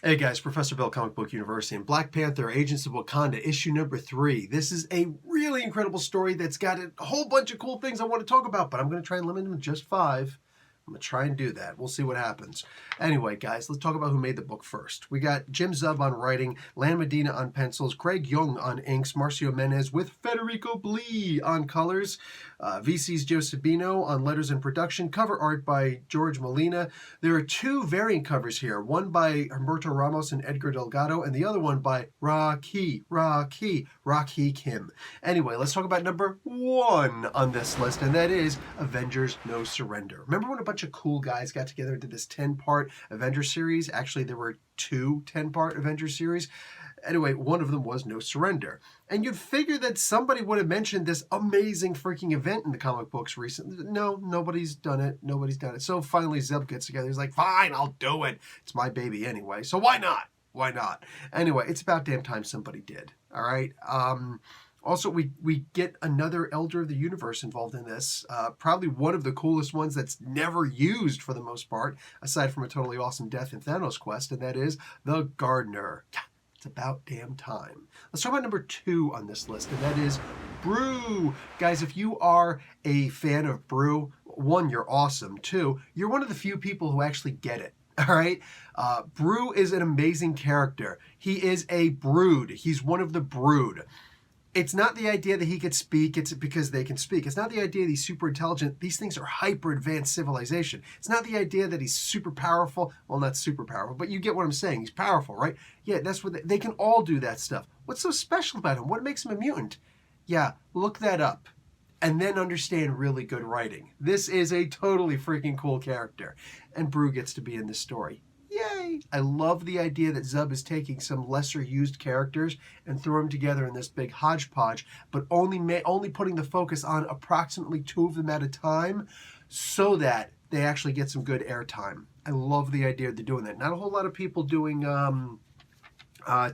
Hey guys, Professor Bill, Comic Book University, and Black Panther, Agents of Wakanda, issue number 3. This is a really incredible story that's got a whole bunch of cool things I want to talk about, but I'm going to try and limit them to just 5. I'm going to try and do that. We'll see what happens. Anyway, guys, let's talk about who made the book first. We got Jim Zub on writing, Lan Medina on pencils, Craig Young on inks, Marcio Menez with Federico Blee on colors, VC's Joe Sabino on letters and production, cover art by George Molina. There are 2 variant covers here, one by Humberto Ramos and Edgar Delgado, and the other one by Rocky Kim. Anyway, let's talk about number 1 on this list, and that is Avengers No Surrender. Remember when a bunch of cool guys got together and did this 10-part Avengers series? Actually, there were 2 10-part Avengers series. Anyway, one of them was No Surrender. And you'd figure that somebody would have mentioned this amazing freaking event in the comic books recently. No, nobody's done it. Nobody's done it. So finally Zeb gets together. He's like, fine, I'll do it. It's my baby anyway. So why not? Why not? Anyway, it's about damn time somebody did. All right? Also, we get another Elder of the Universe involved in this. Probably one of the coolest ones that's never used for the most part, aside from a totally awesome death in Thanos' quest, and that is the Gardener. Yeah, it's about damn time. Let's talk about number 2 on this list, and that is Brew. Guys, if you are a fan of Brew, 1, you're awesome. 2, you're one of the few people who actually get it. All right? Brew is an amazing character. He is a brood. He's one of the brood. It's not the idea that he could speak, it's because they can speak. It's not the idea that he's super intelligent. These things are hyper advanced civilization. It's not the idea that he's super powerful. Well, not super powerful, but you get what I'm saying. He's powerful, right? Yeah, that's what they can all do that stuff. What's so special about him? What makes him a mutant? Yeah, look that up and then understand really good writing. This is a totally freaking cool character, and Brew gets to be in this story. Yay! I love the idea that Zub is taking some lesser used characters and throw them together in this big hodgepodge, but only putting the focus on approximately 2 of them at a time so that they actually get some good airtime. I love the idea they're doing that. Not a whole lot of people doing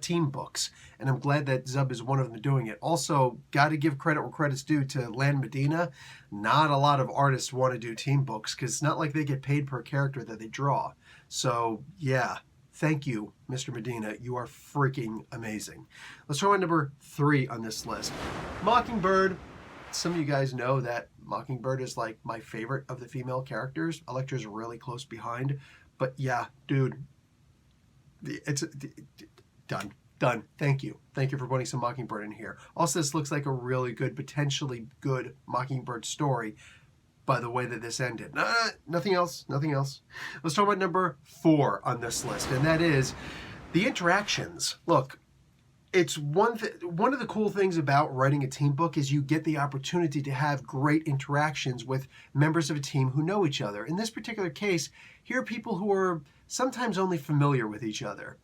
team books, and I'm glad that Zub is one of them doing it. Also, got to give credit where credit's due to Lan Medina. Not a lot of artists want to do team books because it's not like they get paid per character that they draw. So, yeah, thank you, Mr. Medina. You are freaking amazing. Let's throw in number 3 on this list. Mockingbird. Some of you guys know that Mockingbird is like my favorite of the female characters. Elektra's really close behind. But yeah, dude, it's done. Thank you for putting some Mockingbird in here. Also, this looks like a really good, potentially good Mockingbird story by the way that this ended. Nothing else. Let's talk about number 4 on this list, and that is the interactions. Look, it's one of the cool things about writing a team book is you get the opportunity to have great interactions with members of a team who know each other. In this particular case, here are people who are sometimes only familiar with each other,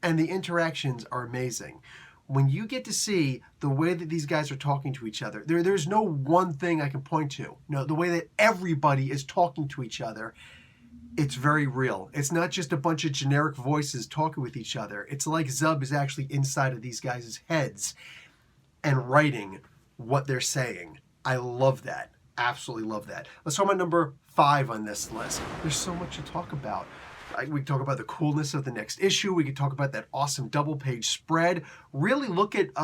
and the interactions are amazing. When you get to see the way that these guys are talking to each other, there's no one thing I can point to. No, the way that everybody is talking to each other, it's very real. It's not just a bunch of generic voices talking with each other. It's like Zub is actually inside of these guys' heads and writing what they're saying. I love that. Absolutely love that. Let's talk about number 5 on this list. There's so much to talk about. We can talk about the coolness of the next issue. We can talk about that awesome double-page spread. Really look at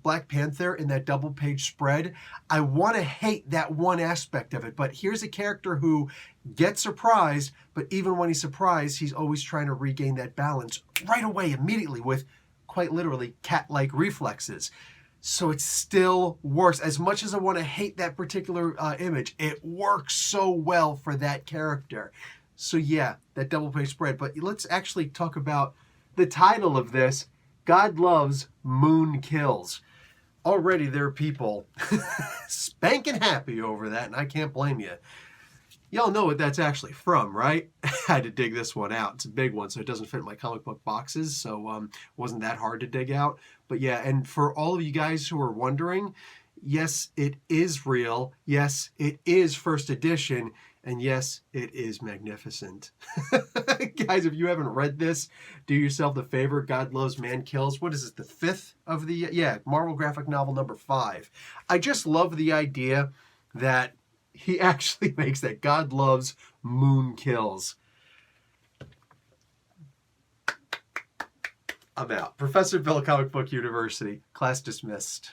Black Panther in that double-page spread. I want to hate that one aspect of it, but here's a character who gets surprised, but even when he's surprised, he's always trying to regain that balance right away, immediately, with quite literally cat-like reflexes. So it still works. As much as I want to hate that particular image, it works so well for that character. So yeah, that double page spread. But let's actually talk about the title of this, God Loves, Moon Kills. Already there are people spanking happy over that, and I can't blame you. Y'all know what that's actually from, right? I had to dig this one out. It's a big one, so it doesn't fit in my comic book boxes, so it wasn't that hard to dig out. But yeah, and for all of you guys who are wondering, yes, it is real. Yes, it is first edition. And yes, it is magnificent. Guys, if you haven't read this, do yourself the favor. God Loves, Man Kills. What is it, the 5th of the... Yeah, Marvel graphic novel number 5. I just love the idea that he actually makes that God Loves, Moon Kills. I'm out. Professor Bill, Comic Book University. Class dismissed.